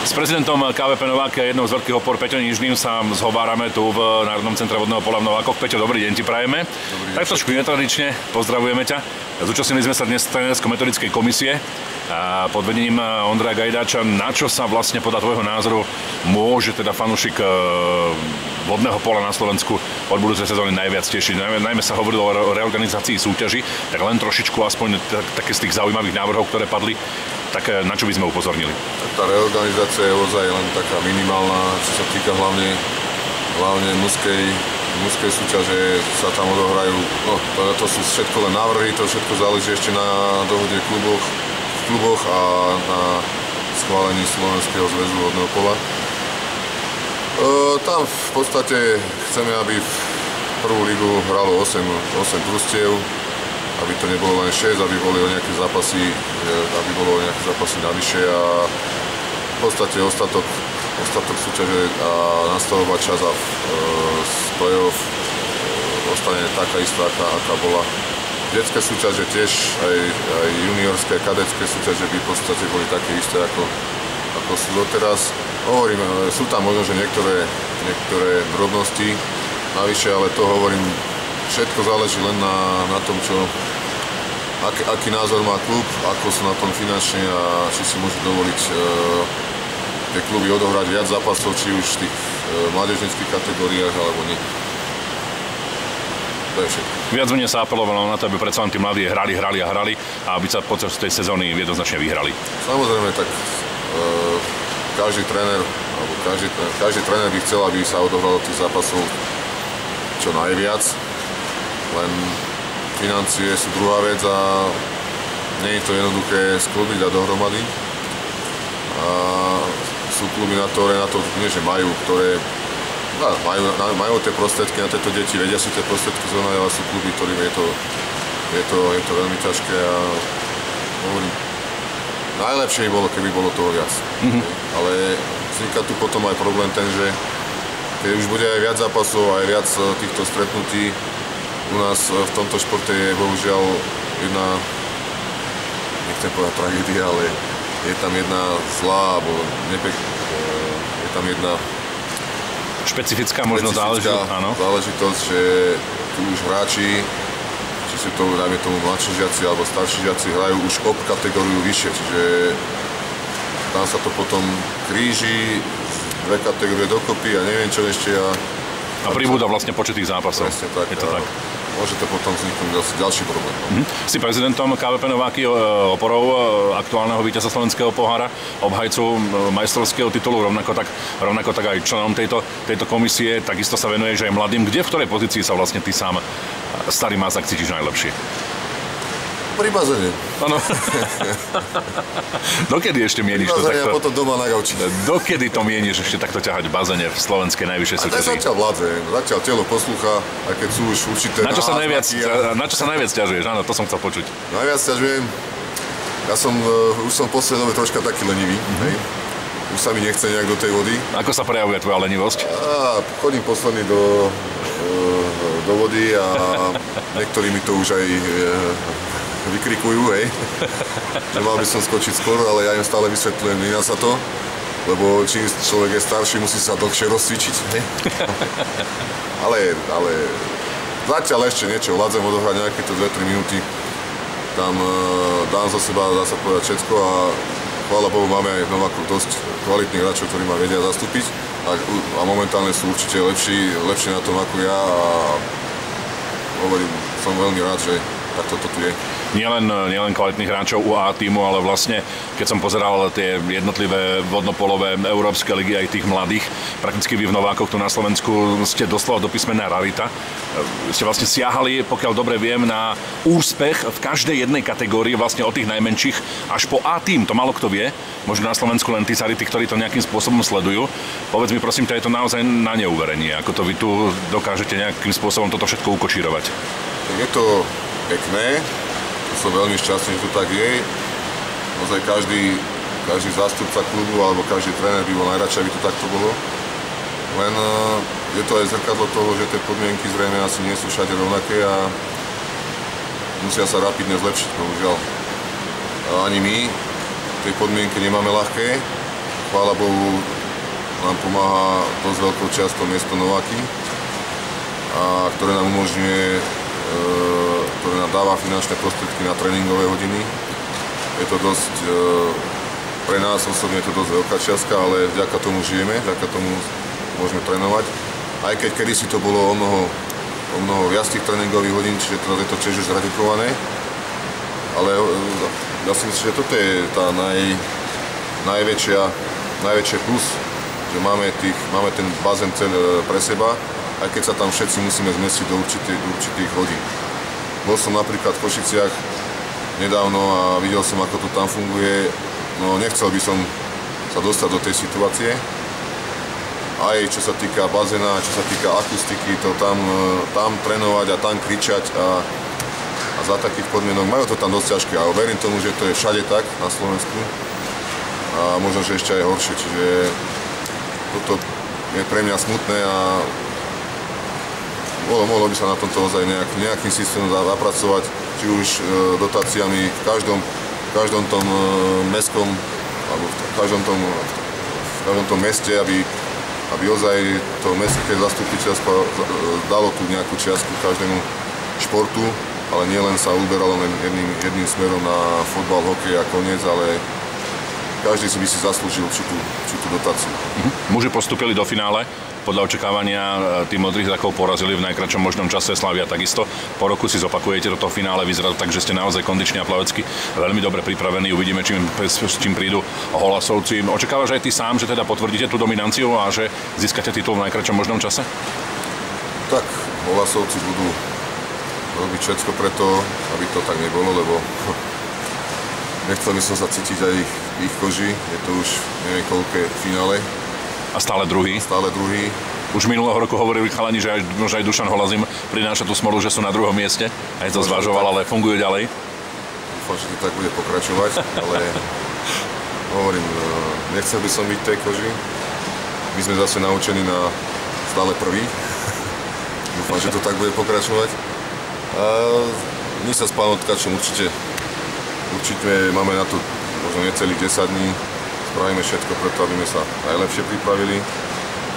S prezidentom KVP Nováky a jednou z veľkých opor Peťom Nižným sa zhovárame tu v Národnom centre vodného pola v Novákoch. Peťo, dobrý deň ti prajeme. Tak trošku netradične pozdravujeme ťa. Zúčastnili sme sa dnes trénersko-metodickej komisie pod vedením Ondreja Gajdáča. Na čo sa vlastne podľa tvojho názoru môže teda fanúšik vodného pola na Slovensku od budúcej sezóny najviac tešiť? Najmä sa hovorilo o reorganizácii súťaží, tak len trošičku aspoň také z tých zaujímavých návrhov, ktoré padli, tak na čo by sme upozornili? Tá reorganizácia je ozaj len taká minimálna, čo sa týka hlavne mužskej súťaže, sa tam odohrajú. No, to sú všetko len návrhy, to všetko záleží ešte na dohode v kluboch a na schválení Slovenského zväzu vodného pola. Tam v podstate chceme, aby v prvú ligu hralo 8 družstiev, aby to nebolo len 6, aby boli nejaké zápasy navyše a v podstate ostatok súťaže a nastavovať čas a z play-off ostane taká istá, aká bola. Detské súťaže tiež, aj juniorské, kadetské súťaže by v podstate boli také isté, ako sú doteraz. Hovorím, sú tam možno, že niektoré drobnosti navyše, ale to hovorím, všetko záleží len na tom, aký názor má klub, ako sú na tom finančne a či si môžu dovoliť tie kluby odohrať viac zápasov, či už v tých mládežníckych kategóriách, alebo nie. To je všetko. Viac menej sa apelovalo na to, aby predsa len tí mladí hrali a aby sa počas tej sezóny jednoznačne vyhrali. Samozrejme, tak každý tréner by chcel, aby sa odohralo tých zápasov čo najviac. Len financie sú druhá vec a nie je to jednoduché sklobiť a dohromady. A sú kluby na to nie že majú, ktoré majú tie prostriedky na tieto deti, vedia si tie prostriedky zohnať, ale sú kluby, ktorým je to veľmi ťažké a hovorím, najlepšie by bolo, keby bolo toho viac. Ale vzniká tu potom aj problém ten, že keď už bude aj viac zápasov, aj viac týchto stretnutí, u nás v tomto športe je bohužiaľ jedna, nechcem povedať tragédia, ale je tam jedna zlá, alebo je tam jedna špecifická možno záležitosť, že tu už hráči, či sú to, dajme tomu, mladší žiaci alebo starší žiaci, hrajú už op kategóriu vyššie, čiže tam sa to potom kríži, dve kategórie dokopy a neviem čo ešte. A pribúda vlastne počet tých zápasov. Presne tak. Je to tak. Môže to potom vzniknúť ďalší problém. Si prezidentom KVP Nováky, oporou aktuálneho víťaza slovenského pohára, obhajcu majstrovského titulu, rovnako tak aj členom tejto komisie, takisto sa venuješ aj mladým. Kde, v ktorej pozícii sa vlastne ty sám, starý Mazák, cítiš najlepšie? Pri bazene. Áno. Dokedy ešte mieniš to takto? A potom doma na gauči. Dokedy to mieniš ešte takto ťahať v bazene v slovenskej najvyššej súťaži? Zatiaľ telo poslúcha, a keď sú už určité Na čo sa najviac ťažuješ? Áno, to som chcel počuť. Najviac ťažujem. Už som posledné dobe troška taký lenivý. Už sa mi nechce nejak do tej vody. Ako sa prejavuje tvoja lenivosť? Chodím posledný do vody a niektorí mi to už aj vykrikujú, že mal by som skočiť skôr, ale ja im stále vysvetľujem, nedá sa to, lebo čím človek je starší, musí sa dlhšie rozcvičiť. Ale zatiaľ ešte niečo, vládzem odohrať nejaké to 2-3 minúty, tam dám za seba, dá sa povedať všetko a chvála Bohu, máme aj v Nováku dosť kvalitných hráčov, ktorí ma vedia zastúpiť a momentálne sú určite lepší na tom ako ja a hovorím, som veľmi rád, že takto to tu je. Nielen kvalitných hráčov UA týmu, ale vlastne, keď som pozeral tie jednotlivé vodnopolové európske ligy, aj tých mladých, prakticky vy v Novákoch tu na Slovensku ste doslova do písmena rarita. Ste vlastne siahali, pokiaľ dobre viem, na úspech v každej jednej kategórii, vlastne od tých najmenších až po A tým. To málo kto vie. Možno na Slovensku len tí sarity, ktorí to nejakým spôsobom sledujú. Povedz mi prosím, je to naozaj na neuverenie, ako to vy tu dokážete nejakým spôsobom toto všetko ukočírovať. Je to pekné. Som veľmi šťastný, že to tak je. Naozaj každý zástupca klubu alebo každý tréner by bol najradšej, aby to takto bolo. Len je to aj zrkadlo toho, že tie podmienky zrejme asi nie sú všade rovnaké a musia sa rapidne zlepšiť, bohužiaľ. Ani my tie podmienky nemáme ľahké. chvála Bohu, nám pomáha dosť veľkou čiastkou miesto Nováky, a ktoré nám umožňuje, ktoré nám dáva finančné prostriedky na tréningové hodiny. Je to dosť, pre nás osobne je to dosť veľká čiastka, ale vďaka tomu žijeme, vďaka tomu môžeme trénovať. Aj keď kedysi to bolo o mnoho viac tých tréningových hodín, čiže teraz je to tiež už zredukované. Ale ja si myslím, že toto je tá najväčšie plus, že máme ten bazén pre seba, aj keď sa tam všetci musíme zmestiť do určitých hodín. Bol som napríklad v Košiciach nedávno a videl som, ako to tam funguje. No nechcel by som sa dostať do tej situácie. Aj čo sa týka bazéna, čo sa týka akustiky, to tam trénovať a tam kričať a za takých podmienok majú to tam dosť ťažké. Ale verím tomu, že to je všade tak na Slovensku. A možno, že ešte aj horšie. Čiže toto je pre mňa smutné a mohlo by sa na tomto ozaj nejakým systémom zapracovať, či už dotáciami v každom tom mestskom, alebo v každom tom meste, aby ozaj to mestské zastupiteľstvo dalo tu nejakú čiastku každému športu, ale nie len sa uberalo len jedným smerom na fotbal, hokej a koniec, ale každý by si zaslúžil určitú dotáciu. Muži postúpili do finále. Podľa očakávania tým modrých drakov porazili v najkratšom možnom čase, Slavia takisto. Po roku si zopakujete toto finále, vyzerá to tak, že ste naozaj kondične a plavecky veľmi dobre pripravení. Uvidíme, s čím prídu Holasovci. Očakávaš aj ty sám, že teda potvrdíte tú dominanciu a že získate titul v najkratšom možnom čase? Tak, Holasovci budú robiť všetko preto, aby to tak nebolo, lebo nechcel by som sa cítiť aj v ich koži. Je to už neviem koľké finále. A stále druhý. Už minulého roku hovorili chalani, že aj Dušan Holazim prináša tú smolu, že sú na druhom mieste. Aj to zvažoval, ale fungujú ďalej. Dúfam, že to tak bude pokračovať, ale hovorím, nechcel by som byť v tej koži. My sme zase naučení na stále prvý. Dúfam, že to tak bude pokračovať. A my sa s pánom Tkačom určite máme na to možno necelých 10 dní. Spravíme všetko preto, aby sme sa najlepšie pripravili,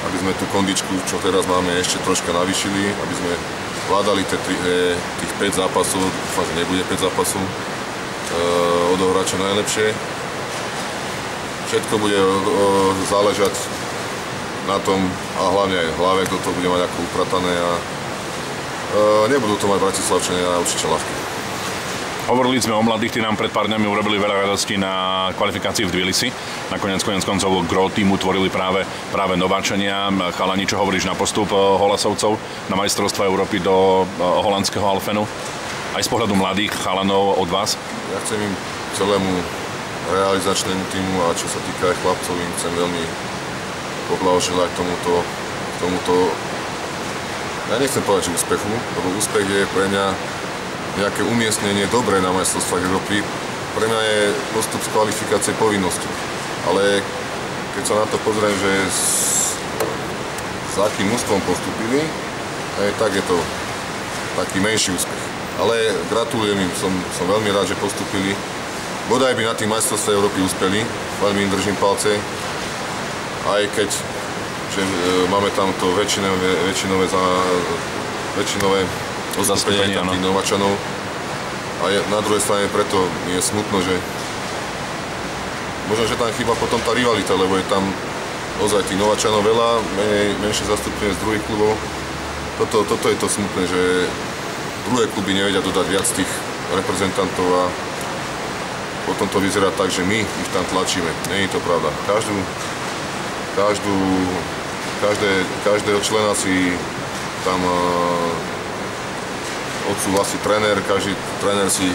aby sme tú kondičku, čo teraz máme, ešte troška navýšili, aby sme vládali tých 5 zápasov, dúfam, že nebude 5 zápasov, odohrať čo najlepšie. Všetko bude záležať na tom a hlavne aj v hlave, kto to bude mať ako upratané a nebudú to mať Bratislavčania určite ľahké. Hovorili sme o mladých, tí nám pred pár dňami urobili veľa radostí na kvalifikácii v Tbilisi. Nakoniec koncov gro týmu tvorili práve Nováčania. Chalani, čo hovoríš na postup Holasovcov na majstrovstvá Európy do holandského Alfenu? Aj z pohľadu mladých chalanov od vás? Ja chcem im celému realizačnému týmu a čo sa týka aj chlapcov, im chcem veľmi poblahoželať tomuto, ja nechcem povedať, že úspechu, lebo úspech je pre mňa nejaké umiestnenie dobré na majstrovstvách Európy. Pre mňa je postup z kvalifikácie povinnosťou. Ale keď sa na to pozriem, že s akým úspechom postupili, tak je to taký menší úspech. Ale gratulujem im, som veľmi rád, že postupili. Bodaj by na tých majstrovstvách Európy uspeli, veľmi im držím palce. Aj keď máme tam to väčšinové zastúpenie tých Nováčanov. A na druhej strane preto mi je smutno, že možno, že tam chýba potom tá rivalita, lebo je tam ozaj tých Nováčanov veľa, menšie zastúpenie z druhých klubov. Toto je to smutné, že druhé kluby nevedia dodať viac tých reprezentantov a potom to vyzerá tak, že my ich tam tlačíme. Nie je to pravda. Každého člena si tam odsúhlasí tréner, každý tréner si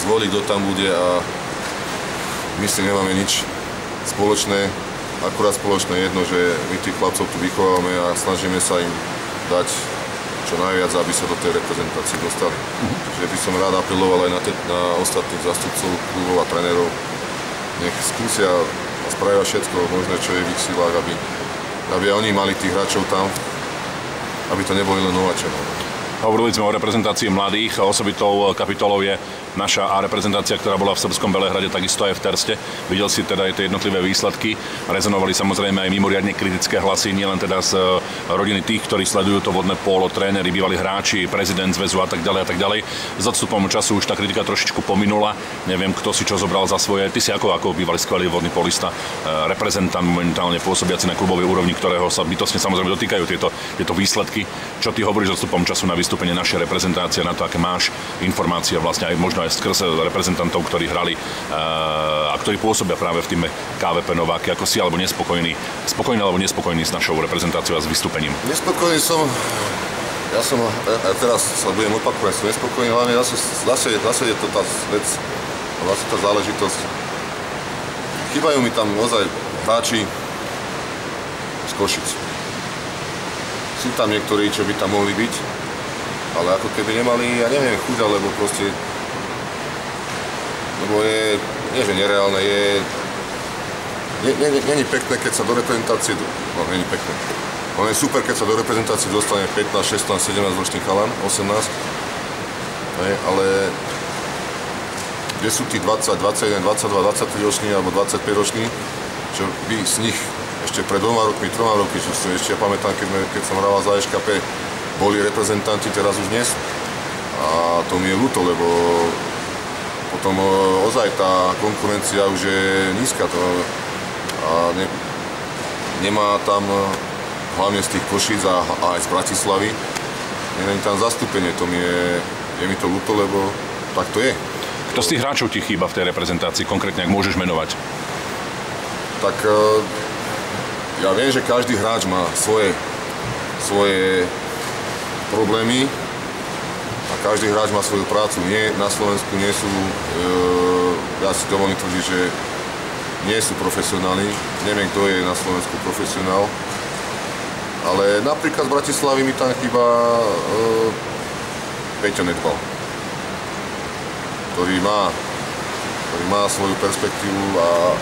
zvolí, kto tam bude a my si nemáme nič spoločné, akurát spoločné jedno, že my tých chlapcov tu vychovávame a snažíme sa im dať čo najviac, aby sa do tej reprezentácie dostali. Čiže by som rád apeloval aj na ostatných zástupcov klubov a trénerov, nech skúsia a spravia všetko možné, čo je v ich silách, aby oni mali tých hráčov tam, aby to neboli len Nováčanov. Hovorili sme o reprezentácii mladých, osobitou kapitolou je naša A reprezentácia, ktorá bola v srbskom Belehrade, takisto aj v Terste. Videl si teda aj tie jednotlivé výsledky. Rezonovali samozrejme aj mimoriadne kritické hlasy, nielen teda z rodiny tých, ktorí sledujú to vodné pólo, tréneri, bývalí hráči, prezident zväzu a tak ďalej a tak ďalej. S odstupom času už tá kritika trošičku pominula. Neviem, kto si čo zobral za svoje. Ty si ako bývalý skvelý vodný polista, reprezentant momentálne pôsobiaci na klubovej úrovni, ktorého sa bytostne samozrejme dotýkajú tieto výsledky. Čo ty hovoríš s odstupom času na vystúpenie našej reprezentácie, na to, aké máš informácie vlastne aj možno aj skrze reprezentantov, ktorí hrali a ktorí pôsobia práve v týme KVP Nováky, ako si alebo spokojný alebo nespokojný s našou reprezentáciou a s vystúpením? Nespokojný som. Ja teraz sa budem opakovať, som nespokojný, hlavne zase je to tá vec, vlastne tá záležitosť. Chýbajú mi tam ozaj hráči z Košic. Sú tam niektorí, čo by tam mohli byť, ale ako keby nemali, ja neviem, chuť, alebo proste, lebo je, nie že nereálne, není pekné, keď sa do reprezentácie, no není pekné. Ono je super, keď sa do reprezentácie dostane 15, 16, 17 ročný chalan, 18, ale kde sú tí 20, 21, 22, 23 roční alebo 25 roční, čo by z nich ešte pred 2 rokmi, 3 roky, čo si ešte pamätám, keď som hrával za EŠKP, boli reprezentanti, teraz už nie sú. A to mi je ľúto, lebo potom ozaj tá konkurencia už je nízka. Nemá tam, hlavne z tých Košíc a aj z Bratislavy, nie je tam zastúpenie. Je mi to ľúto, lebo tak to je. Kto z tých hráčov ti chýba v tej reprezentácii, konkrétne, ak môžeš menovať? Tak ja viem, že každý hráč má svoje problémy a každý hráč má svoju prácu. Na Slovensku nie sú, ja si dovolím tvrdiť, že nie sú profesionáli. Neviem, kto je na Slovensku profesionál. Ale napríklad z Bratislavy mi tam chýba Peťo Nedbal, ktorý má svoju perspektívu a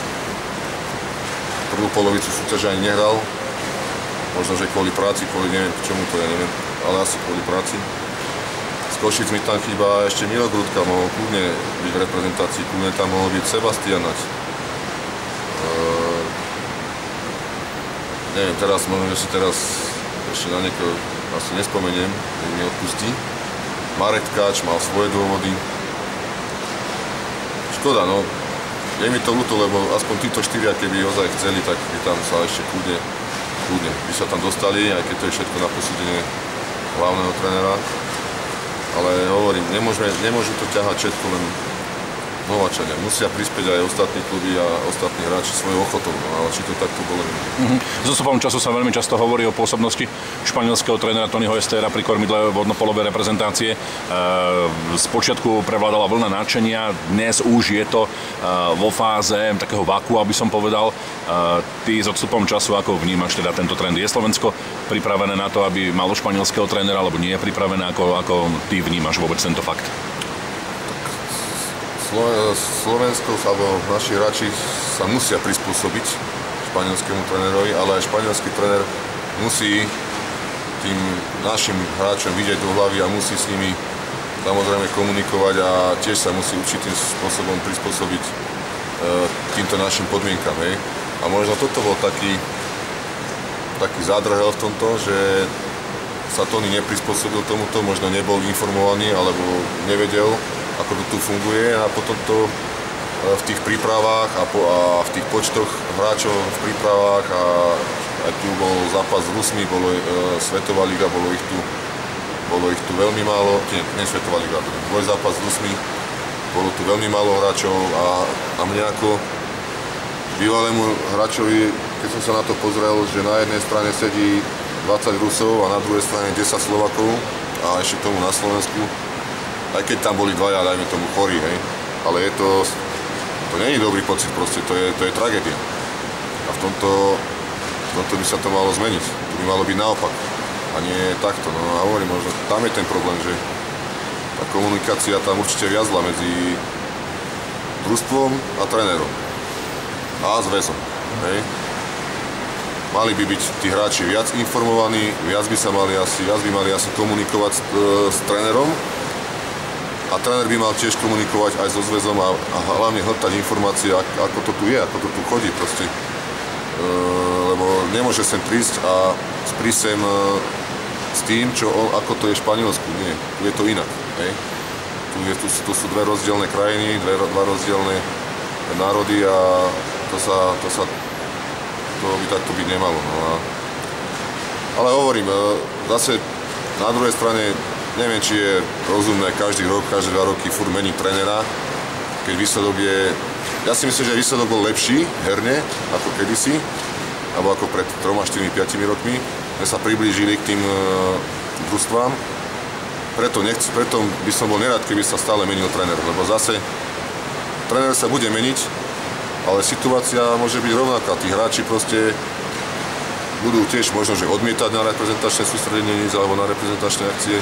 prvú polovicu súťaže ani nehral. Možno, že kvôli práci, neviem k čomu to, ja neviem, ale asi kvôli práci. Z Košic mi tam chýba ešte Miro Grudka, mohol kľudne byť v reprezentácii, kľudne tam mohol byť Sebastian Nať. Neviem, možno, že si teraz ešte na niekoho asi nespomeniem, nech mi odpustí. Marek Tkáč mal svoje dôvody. Škoda, no. Je mi to ľúto, lebo aspoň títo 4, keby ozaj chceli, tak by tam sa ešte kľudne by sa tam dostali, aj keď to je všetko na posúdenie hlavného trénera. Ale hovorím, nemôžu to ťahať všetko len Nováčania. Musia prispieť aj ostatní kluby a ostatní hráči svojou ochotou, ale či to takto bolo. S odstupom času sa veľmi často hovorí o pôsobnosti španielského trénera Tonyho Estera pri kormidle vodnopolovej reprezentácie. Spočiatku prevládala vlna nadšenia, dnes už je to vo fáze takého váku, aby som povedal. Ty s odstupom času, ako vnímaš teda tento trend? Je Slovensko pripravené na to, aby malo španielského trénera, alebo nie je pripravené? Ako ty vnímaš vôbec tento fakt? Slovensko alebo naši hráči sa musia prispôsobiť španielskému trénerovi, ale aj španielský tréner musí tým našim hráčom vidieť do hlavy a musí s nimi samozrejme komunikovať a tiež sa musí určitým spôsobom prispôsobiť týmto našim podmienkam. Hej. A možno toto bol taký zádrhel v tomto, že sa Tony neprispôsobil tomuto, možno nebol informovaný alebo nevedel, ako to tu funguje a potom to v tých prípravách a v tých počtoch hráčov v prípravách a aj tu bol zápas s Rusmi, bolo Svetová liga, bolo ich tu veľmi málo, nie Svetová liga, dvojzápas s Rusmi, bolo tu veľmi málo hráčov a mne ako bývalému hráčovi, keď som sa na to pozrel, že na jednej strane sedí 20 Rusov a na druhej strane 10 Slovakov a ešte tomu na Slovensku, aj keď tam boli dvaja, dajme tomu chorí, hej, ale to nie je dobrý pocit, proste, to je tragédia. A v tomto by sa to malo zmeniť, to by malo byť naopak, a nie takto. No a hovorím, možno tam je ten problém, že tá komunikácia tam určite viazla medzi družstvom a trénerom a zväzom, hej. Mali by byť tí hráči viac informovaní, viac by mali asi komunikovať s trénerom, A tréner by mal tiež komunikovať aj so zväzom a hlavne hľadať informácie, ako to tu je, ako to tu chodí proste. Lebo nemôže sem prísť a prísť sem s tým, ako to je v Španielsku. Nie, tu je to inak. Hej. Tu sú dve rozdielne krajiny, dva rozdielne národy a to by takto byť nemalo. No ale hovorím, zase na druhej strane neviem, či je rozumné každý rok, každé 2 roky furt meniť trénera, keď výsledok je... Ja si myslím, že výsledok bol lepší herne ako kedysi, alebo ako pred 3, 4, 5 rokmi. My sa priblížili k tým družstvám. Preto by som bol nerad, keby sa stále menil tréner, lebo zase tréner sa bude meniť, ale situácia môže byť rovnaká. Tí hráči proste budú tiež možno, že odmietať na reprezentačné sústredenie alebo na reprezentačné akcie.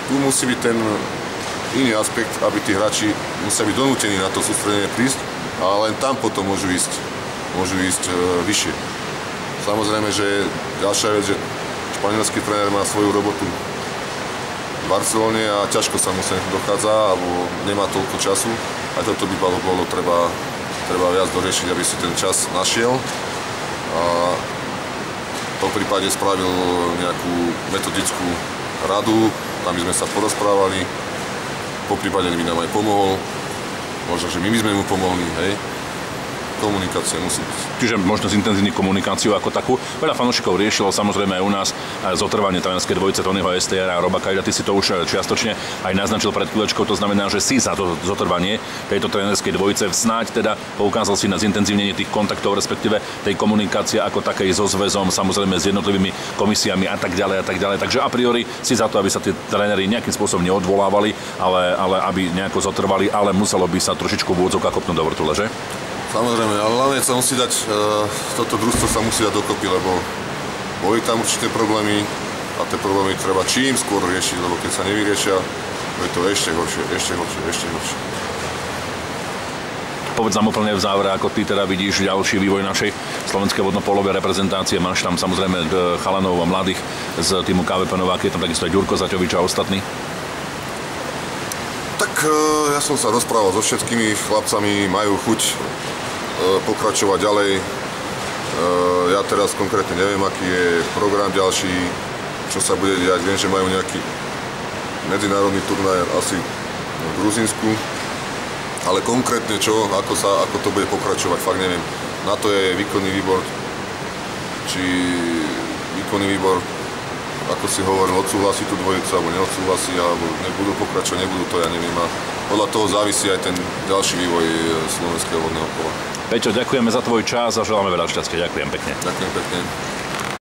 Tu musí byť ten iný aspekt, aby tí hráči musia byť donútení na to sústredenie prísť a len tam potom môžu ísť vyššie. Samozrejme, že ďalšia vec, že španielský tréner má svoju robotu v Barcelone a ťažko sa mu sem dochádza, alebo nemá toľko času. A toto by bolo treba viac doriešiť, aby si ten čas našiel. A v tom prípade spravil nejakú metodickú radu, tam by sme sa porozprávali, po prípade by nám aj pomohol, možno, že my by sme mu pomohli, hej. Komunikácia musí byť. Čiže možno zintenzívniť komunikáciu ako takú. Veľa fanúšikov riešilo samozrejme aj u nás zotrvanie trénerskej dvojice Tonyho Estejara a Roba Kajda. Ty si to už čiastočne aj naznačil pred chvíľočkou, to znamená, že si za to zotrvanie tejto trénerskej dvojice. Snáď teda poukázal si na zintenzívnenie tých kontaktov, respektíve tej komunikácie ako takej so zväzom, samozrejme s jednotlivými komisiami a tak ďalej a tak ďalej. Takže a priori si za to, aby sa tí tréneri nejakým spôsobom neodvolávali, ale aby nejako zotrvali, ale muselo by sa trošičku v úvodzovkách kopnúť do vrtule, že? Samozrejme, ale hlavne sa musí dať, toto družstvo sa musí dať dokopy, lebo boli tam určité problémy a tie problémy treba čím skôr riešiť, lebo keď sa nevyriešia, je to ešte horšie. Povedz nám úplne v závere, ako ty teda vidíš ďalší vývoj našej slovenskej vodnopolovej reprezentácie. Máš tam samozrejme chalanov a mladých z týmu KVP Nováky, je tam takisto aj Ďurko Zaťovič a ostatní. Tak ja som sa rozprával so všetkými chlapcami, majú chuť pokračovať ďalej. Ja teraz konkrétne neviem, aký je program ďalší, čo sa bude diať. Viem, že majú nejaký medzinárodný turnaj asi v Gruzínsku, ale konkrétne čo, ako to bude pokračovať, fakt neviem. Na to je výkonný výbor, ako si hovoril, odsúhlasí tú dvojicu, alebo neodsúhlasí, alebo nebudú pokračovať, nebudú to, ja neviem. A podľa toho závisí aj ten ďalší vývoj slovenského vodného pola. Peťo, ďakujeme za tvoj čas a želáme veľa šťastia. Ďakujem pekne. Ďakujem pekne.